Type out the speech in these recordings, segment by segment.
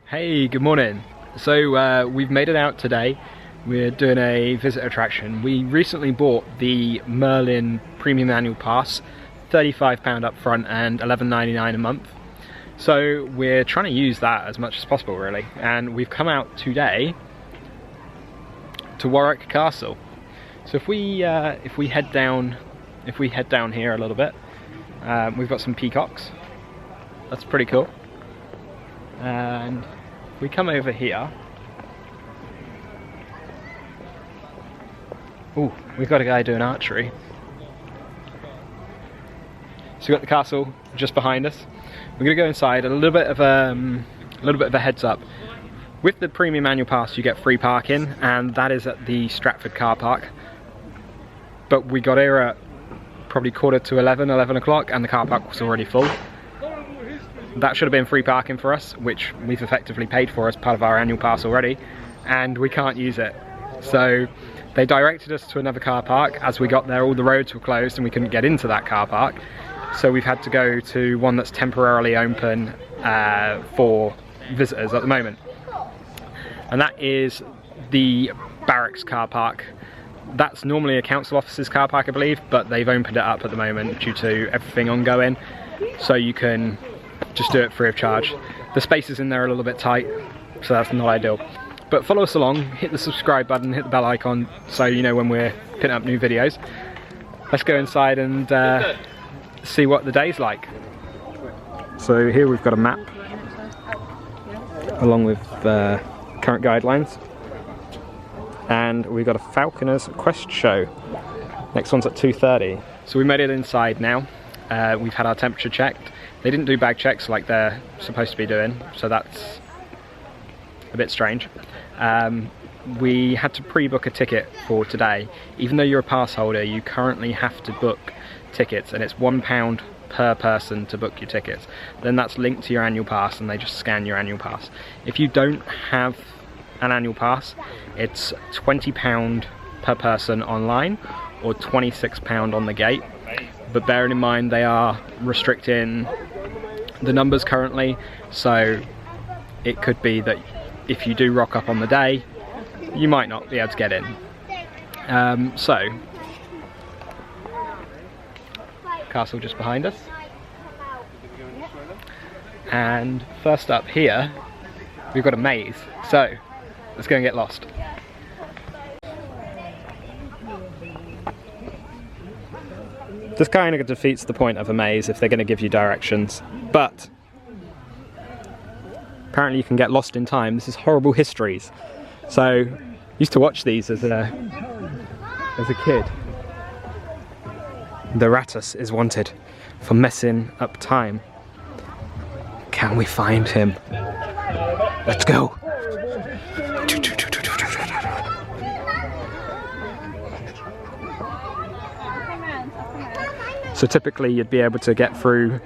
Hey, good morning. So we've made it out today. We're doing a visit attraction. We recently bought the Merlin Premium Annual Pass, £35 up front and £11.99 a month. So we're trying to use that as much as possible, really. And we've come out today to Warwick Castle. So if we head down here a little bit, we've got some peacocks. That's pretty cool. And we come over here. Ooh, we've got a guy doing archery. So we've got the castle just behind us. We're going to go inside. A little bit of a heads up. With the Premium Annual Pass, you get free parking, and that is at the Stratford car park. But we got here at probably 11 o'clock, and the car park was already full. That should have been free parking for us, which we've effectively paid for as part of our annual pass already, and we can't use it. So they directed us to another car park. As we got there, all the roads were closed and we couldn't get into that car park. So we've had to go to one that's temporarily open for visitors at the moment. And that is the barracks car park. That's normally a council officer's car park, I believe, but they've opened it up at the moment due to everything ongoing. So you can just do it free of charge. The spaces in there are a little bit tight, so that's not ideal. But follow us along, hit the subscribe button, hit the bell icon so you know when we're putting up new videos. Let's go inside and see what the day's like. So here we've got a map along with current guidelines, and we've got a Falconer's Quest show. Next one's at 2:30. So we made it inside now. We've had our temperature checked. They didn't do bag checks like they're supposed to be doing, so that's a bit strange. We had to pre-book a ticket for today. Even though you're a pass holder, you currently have to book tickets, and it's £1 per person to book your tickets. Then that's linked to your annual pass, and they just scan your annual pass. If you don't have an annual pass, it's £20 per person online or £26 on the gate. But bearing in mind they are restricting the numbers currently, so it could be that if you do rock up on the day, you might not be able to get in. So, castle just behind us. And first up here, we've got a maze. So, let's go and get lost. This kind of defeats the point of a maze if they're going to give you directions, but apparently you can get lost in time. This is Horrible Histories. So, used to watch these as a kid. The Ratus is wanted for messing up time. Can we find him? Let's go. So typically you'd be able to get through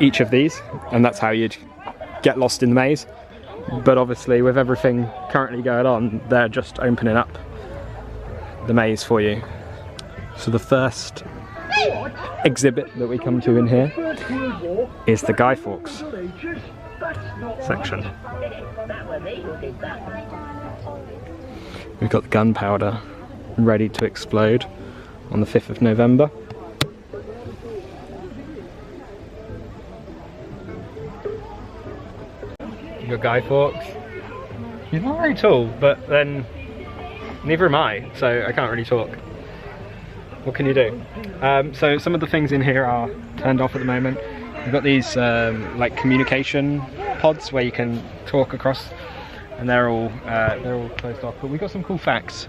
each of these, and that's how you'd get lost in the maze. But obviously with everything currently going on, they're just opening up the maze for you. So the first exhibit that we come to in here is the Guy Fawkes section. We've got the gunpowder ready to explode on the 5th of November. You've got Guy Fawkes. He's not very tall, but then neither am I, so I can't really talk. What can you do? So some of the things in here are turned off at the moment. We've got these like communication pods where you can talk across, and they're all closed off. But we've got some cool facts.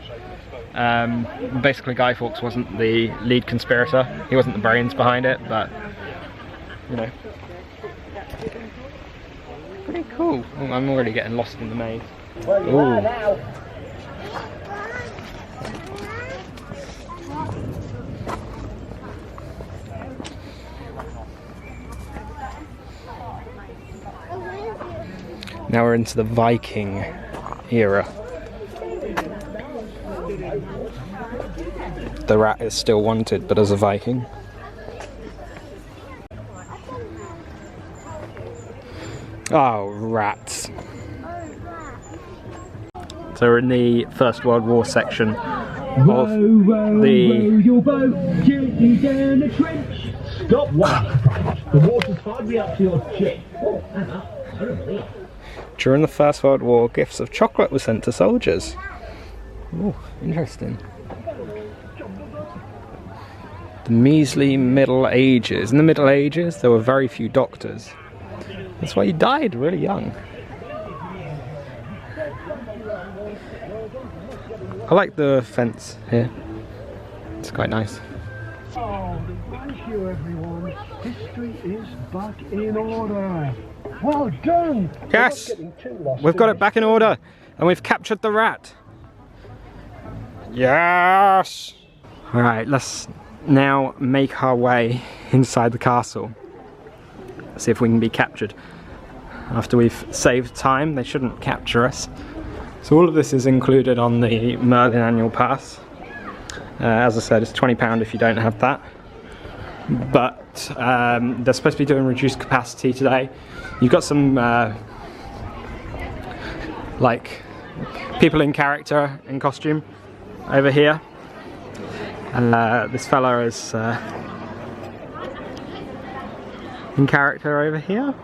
Basically Guy Fawkes wasn't the lead conspirator, he wasn't the brains behind it, but you know, pretty cool. Oh, I'm already getting lost in the maze. Ooh. Now we're into the Viking era. The rat is still wanted, but as a Viking. Oh, rats. So we're in the First World War section of your boat gently down the trench. Stop worrying, the water's hardly up to your chin. Oh, Anna, terribly. During the First World War, gifts of chocolate were sent to soldiers. Oh, interesting. The measly Middle Ages. In the Middle Ages, there were very few doctors. That's why he died really young. I like the fence here. It's quite nice. Oh, thank you everyone. History is back in order. Well done. Yes! We've got it back in order and we've captured the rat. Yes! Alright, let's now make our way inside the castle. See if we can be captured. After we've saved time, they shouldn't capture us. So all of this is included on the Merlin Annual Pass. As I said, it's £20 if you don't have that. But they're supposed to be doing reduced capacity today. You've got some like people in character, in costume, over here. And this fella is in character over here.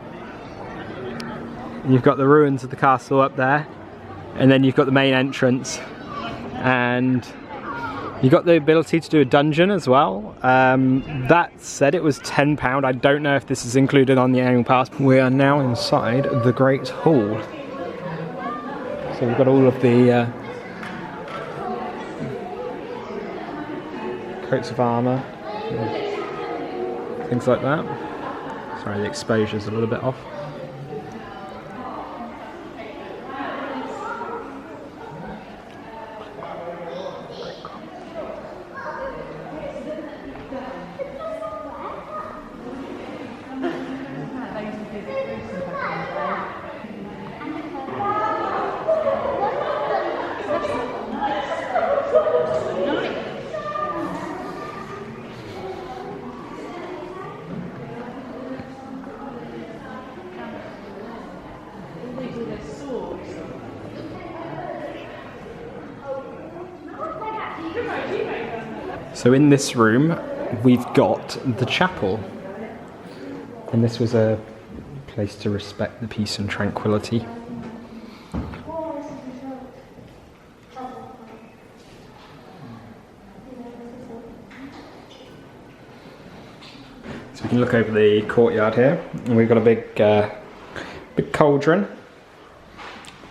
And you've got the ruins of the castle up there. And then you've got the main entrance. And you've got the ability to do a dungeon as well. That said, it was £10. I don't know if this is included on the annual pass. We are now inside the Great Hall. So we've got all of the coats of armour, things like that. Sorry, the exposure's a little bit off. So in this room, we've got the chapel. And this was a place to respect the peace and tranquility. So we can look over the courtyard here, and we've got a big cauldron.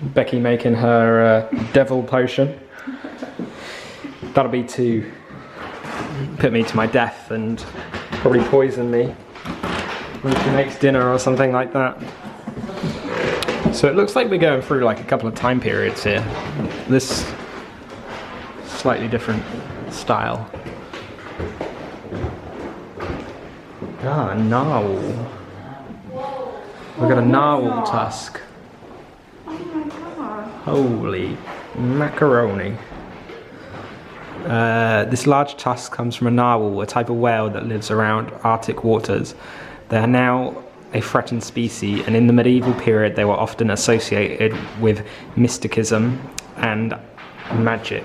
Becky making her devil potion. That'll be to put me to my death and probably poison me when she makes dinner or something like that. So it looks like we're going through like a couple of time periods here. This slightly different style. Ah, a narwhal. We've got a narwhal tusk. Holy macaroni. This large tusk comes from a narwhal, a type of whale that lives around Arctic waters. They are now a threatened species, and in the medieval period they were often associated with mysticism and magic.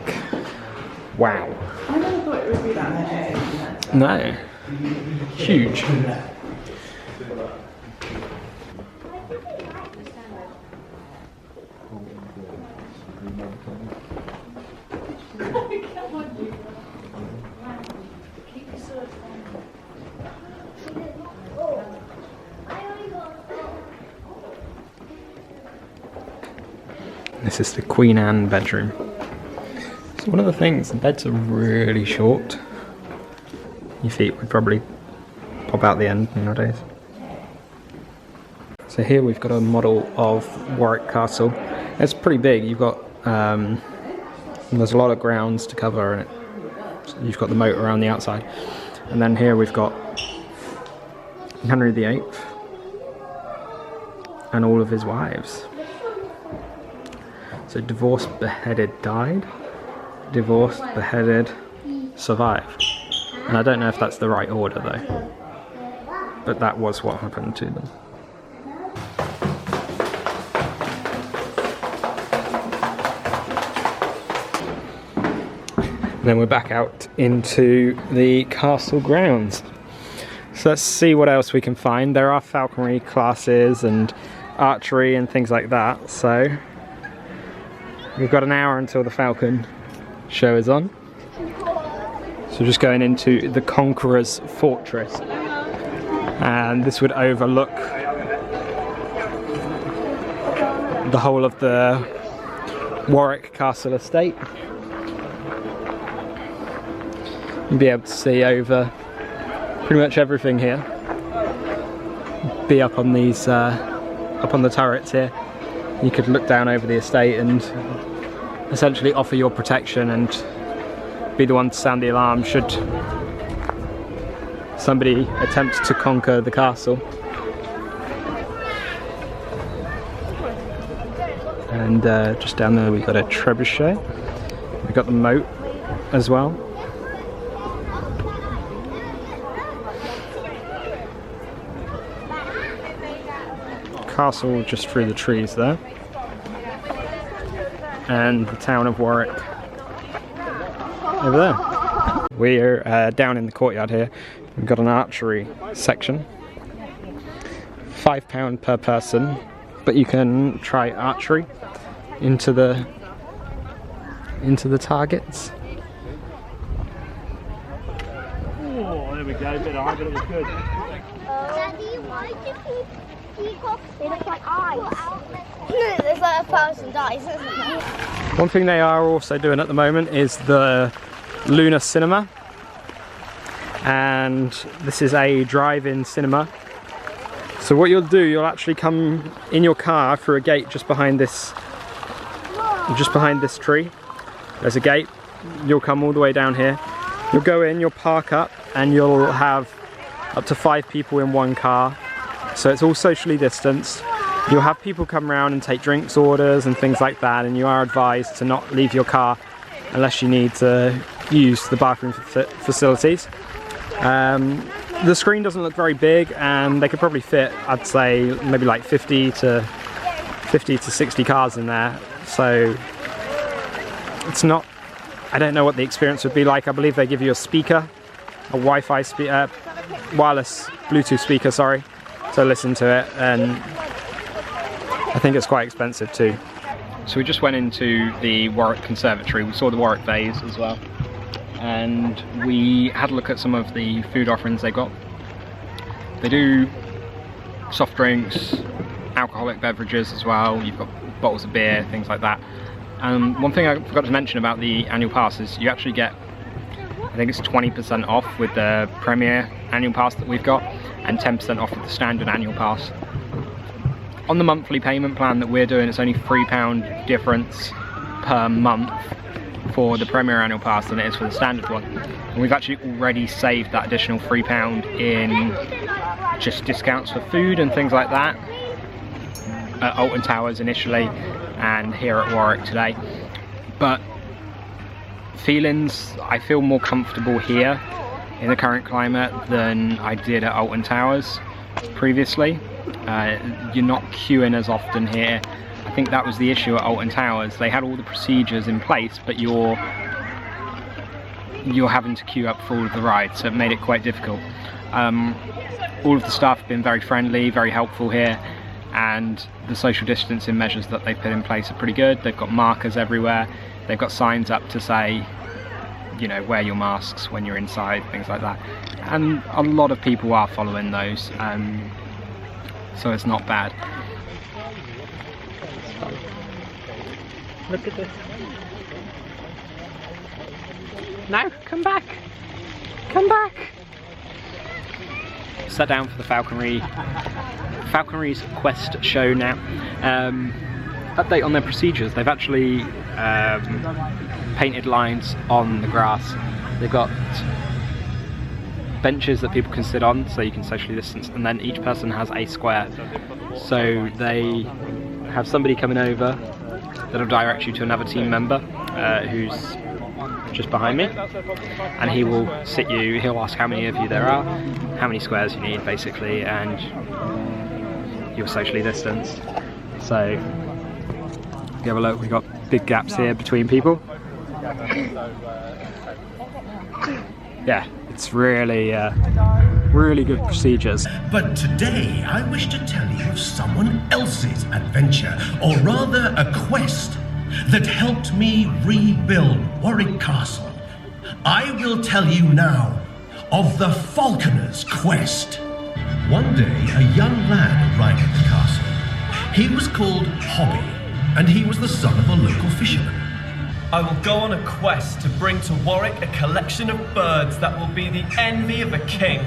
Wow. I never thought it would be that magic. No. Huge. This is the Queen Anne bedroom. So one of the things, the beds are really short. Your feet would probably pop out the end nowadays. So here we've got a model of Warwick Castle. It's pretty big. You've got there's a lot of grounds to cover, and so you've got the moat around the outside. And then here we've got Henry VIII and all of his wives. So divorced, beheaded, died. Divorced, beheaded, survived. And I don't know if that's the right order though. But that was what happened to them. And then we're back out into the castle grounds. So let's see what else we can find. There are falconry classes and archery and things like that. So we've got an hour until the falcon show is on. So just going into the Conqueror's Fortress. And this would overlook the whole of the Warwick Castle estate. You'll be able to see over pretty much everything here. Be up on these, up on the turrets here. You could look down over the estate and essentially offer your protection and be the one to sound the alarm should somebody attempt to conquer the castle. And just down there we've got a trebuchet. We've got the moat as well. Castle just through the trees there. And the town of Warwick over there. We're down in the courtyard here. We've got an archery section. £5 per person, but you can try archery into the targets. Oh, there we go. A bit high, but it was good. Daddy, why do peacocks look like eyes? There's like 1,000 eyes, isn't there? One thing they are also doing at the moment is the Lunar Cinema, and this is a drive-in cinema. So what you'll do, you'll actually come in your car through a gate just behind this tree. There's a gate. You'll come all the way down here. You'll go in, you'll park up, and you'll have up to 5 people in one car. So it's all socially distanced. You'll have people come around and take drinks orders and things like that, and you are advised to not leave your car unless you need to use the bathroom facilities. The screen doesn't look very big, and they could probably fit, I'd say, maybe like 50 to 60 cars in there. So it's not, I don't know what the experience would be like. I believe they give you a speaker, a Wi-Fi speaker, wireless Bluetooth speaker, sorry, to listen to it, and I think it's quite expensive too. So we just went into the Warwick Conservatory. We saw the Warwick vase as well, and we had a look at some of the food offerings they got. They do soft drinks, alcoholic beverages as well. You've got bottles of beer, things like that. One thing I forgot to mention about the annual pass is you actually get, I think it's 20% off with the Premier Annual Pass that we've got, and 10% off with the Standard Annual Pass. On the monthly payment plan that we're doing, it's only £3 difference per month for the Premier Annual Pass than it is for the standard one. And we've actually already saved that additional £3 in just discounts for food and things like that at Alton Towers initially, and here at Warwick today. But feelings, I feel more comfortable here in the current climate than I did at Alton Towers previously. You're not queuing as often here. I think that was the issue at Alton Towers. They had all the procedures in place, but you're having to queue up for all of the rides, so it made it quite difficult. All of the staff have been very friendly, very helpful here, and the social distancing measures that they've put in place are pretty good. They've got markers everywhere. They've got signs up to say, you know, wear your masks when you're inside, things like that. And a lot of people are following those, so it's not bad. Look at this. No, come back. Come back. Sat down for the Falconry's Quest show now. Update on their procedures. They've actually painted lines on the grass. They've got benches that people can sit on so you can socially distance, and then each person has a square. So they have somebody coming over that'll direct you to another team member who's just behind me, and he will sit you, he'll ask how many of you there are, how many squares you need basically, and you're socially distanced. So you have a look, we've got big gaps here between people. yeah, it's really, really good procedures. But today I wish to tell you of someone else's adventure, or rather a quest, that helped me rebuild Warwick Castle. I will tell you now of the Falconer's quest. One day a young lad arrived at the castle. He was called Hobby, and he was the son of a local fisherman. I will go on a quest to bring to Warwick a collection of birds that will be the envy of the king.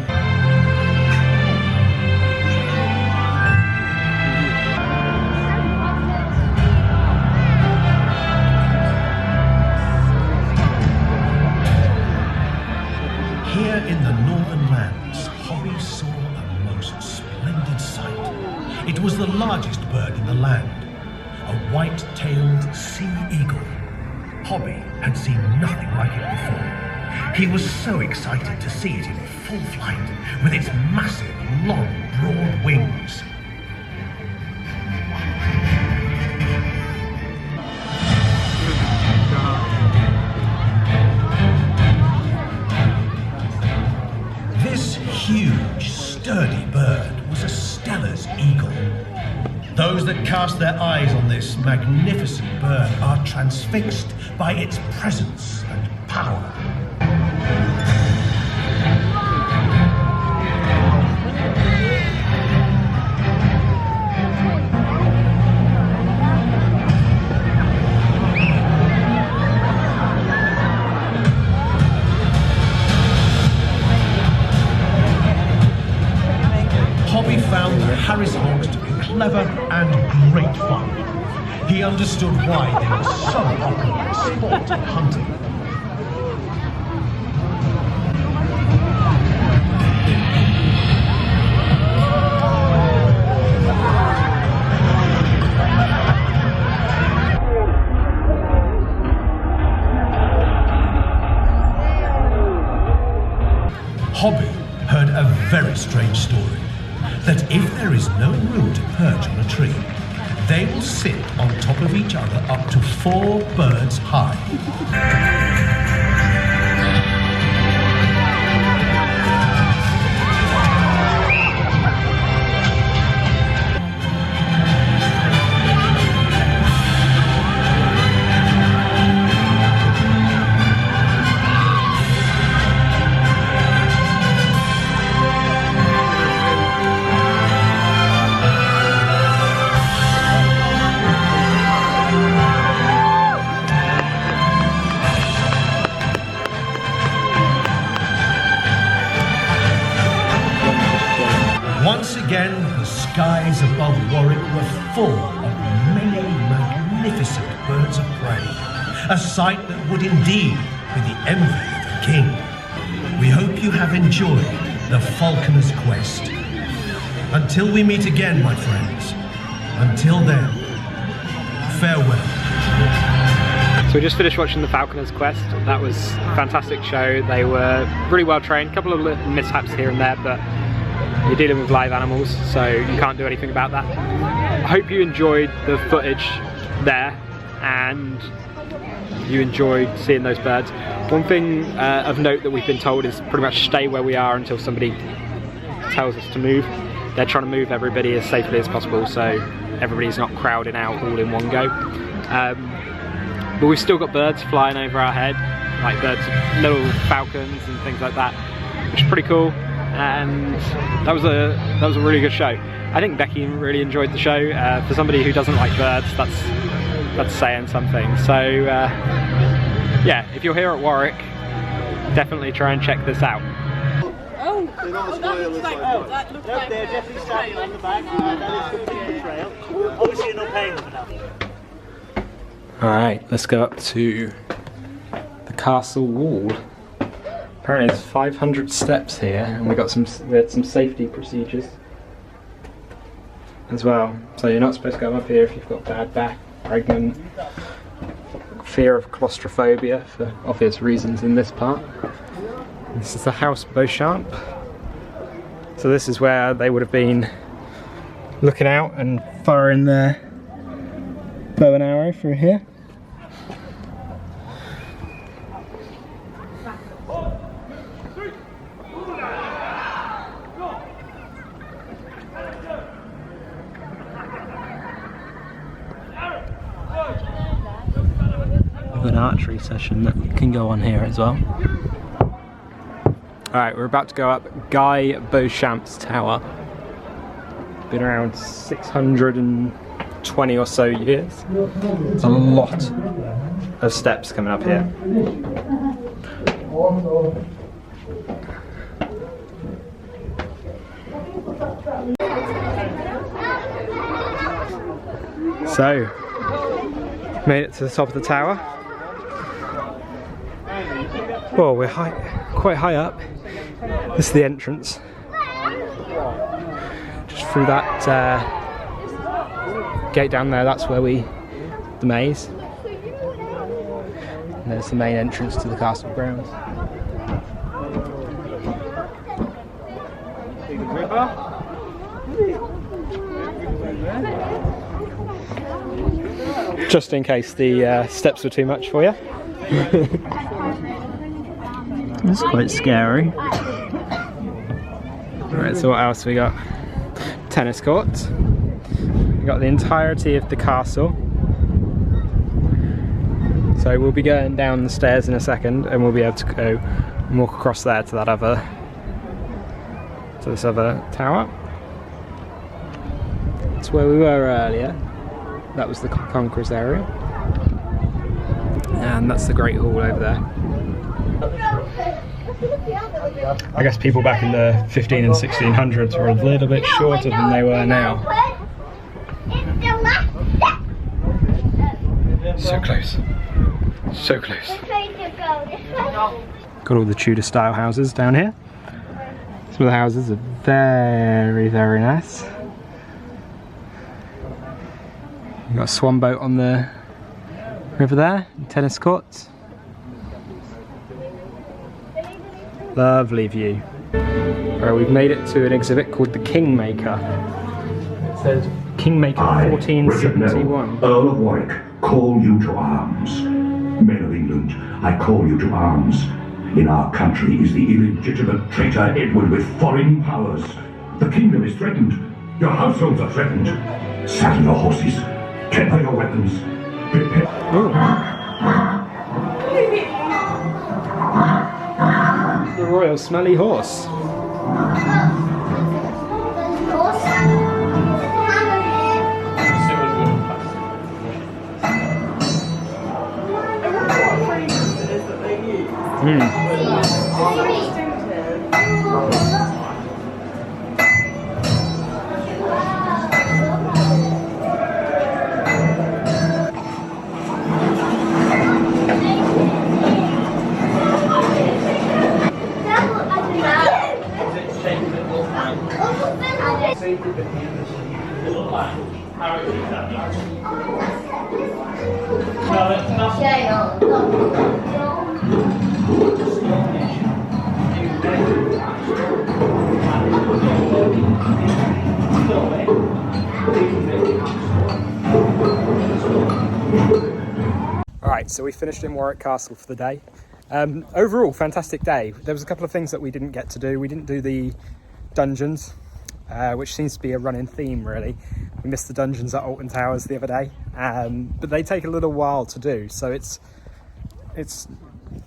Here in the northern lands, Hobby saw a most splendid sight. It was the largest bird in the land, a white-tailed sea eagle. Hobby had seen nothing like it before. He was so excited to see it in full flight, with its massive, long, broad wings. This huge, sturdy bird was a Steller's eagle. Those that cast their eyes on this magnificent bird are transfixed by its presence and power. Hobby found Harry's hawks to be clever and great fun. He understood why they were so popular in sport and hunting. Hobby heard a very strange story, that if there is no room to perch on a tree, they will sit on top of each other up to 4 birds high. Once again, the skies above Warwick were full of many magnificent birds of prey, a sight that would indeed be the envy of the king. We hope you have enjoyed the Falconer's quest. Until we meet again, my friends, until then, farewell. So we just finished watching the Falconer's Quest. That was a fantastic show. They were really well trained, a couple of little mishaps here and there, but you're dealing with live animals, so you can't do anything about that. I hope you enjoyed the footage there and you enjoyed seeing those birds. One thing of note that we've been told is pretty much stay where we are until somebody tells us to move. They're trying to move everybody as safely as possible, so everybody's not crowding out all in one go. But we've still got birds flying over our head, like birds, little falcons and things like that, which is pretty cool. And that was a really good show. I think Becky really enjoyed the show. For somebody who doesn't like birds, that's saying something. So yeah, if you're here at Warwick, definitely try and check this out. Oh, that looks like they're definitely standing on the back. That is going to be the trail. Obviously you're not paying them enough. Alright, let's go up to the castle wall. Apparently there's 500 steps here, and we had some safety procedures as well. So you're not supposed to go up here if you've got bad back, pregnant, fear of claustrophobia for obvious reasons in this part. This is the House Beauchamp. So this is where they would have been looking out and firing their bow and arrow through here. an archery session that can go on here as well. Alright, we're about to go up Guy Beauchamp's tower. Been around 620 or so years. There's a lot of steps coming up here. So, made it to the top of the tower. Well, we're quite high up. This is the entrance. Just through that gate down there, that's where the maze. And there's the main entrance to the castle grounds. Just in case the steps were too much for you. That's quite scary. Alright, so what else we got? Tennis courts. We got the entirety of the castle. So we'll be going down the stairs in a second, and we'll be able to go and walk across there to this other tower. That's where we were earlier. That was the Conqueror's area. And that's the Great Hall over there. I guess people back in the 15 and 1600s were a little bit shorter than they were now. So close. So close. Got all the Tudor style houses down here. Some of the houses are very, very nice. You've got a swan boat on the river there, tennis courts. Lovely view. Alright, we've made it to an exhibit called the Kingmaker. It says Kingmaker 1471. Earl of Warwick, call you to arms. Men of England, I call you to arms. In our country is the illegitimate traitor Edward with foreign powers. The kingdom is threatened. Your households are threatened. Saddle your horses. Temper your weapons. Prepare. The Royal Smelly Horse. Alright, so we finished in Warwick Castle for the day. Overall, fantastic day. There was a couple of things that we didn't get to do. We didn't do the dungeons, which seems to be a running theme really. We missed the dungeons at Alton Towers the other day, but they take a little while to do, so it's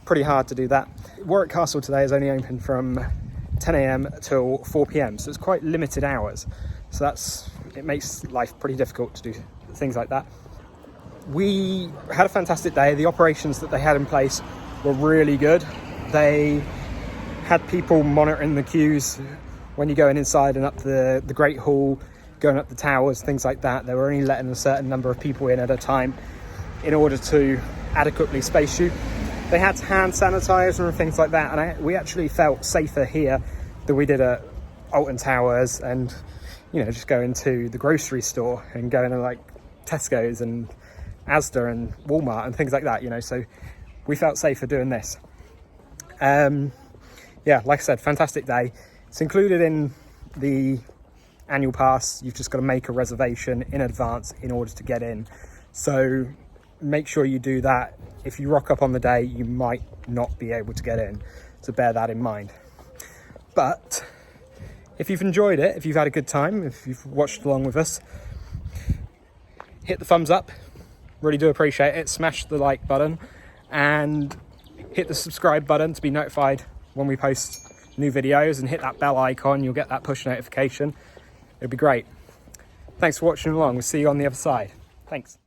pretty hard to do that. Warwick Castle today is only open from 10 AM till 4 PM, so it's quite limited hours. So it makes life pretty difficult to do things like that. We had a fantastic day. The operations that they had in place were really good. They had people monitoring the queues when you're going inside and up the Great Hall, going up the towers, things like that. They were only letting a certain number of people in at a time in order to adequately space you. They had hand sanitizer and things like that, and we actually felt safer here than we did at Alton Towers, and just going to the grocery store and going to like Tesco's and Asda and Walmart and things like that, so we felt safer doing this. Yeah, like I said, fantastic day. It's included in the annual pass. You've just got to make a reservation in advance in order to get in, so make sure you do that. If you rock up on the day, you might not be able to get in, so bear that in mind. But if you've enjoyed it, if you've had a good time, if you've watched along with us, hit the thumbs up. Really do appreciate it. Smash the like button, and hit the subscribe button to be notified when we post new videos, and hit that bell icon. You'll get that push notification. It'll be great. Thanks for watching along. We'll see you on the other side. Thanks.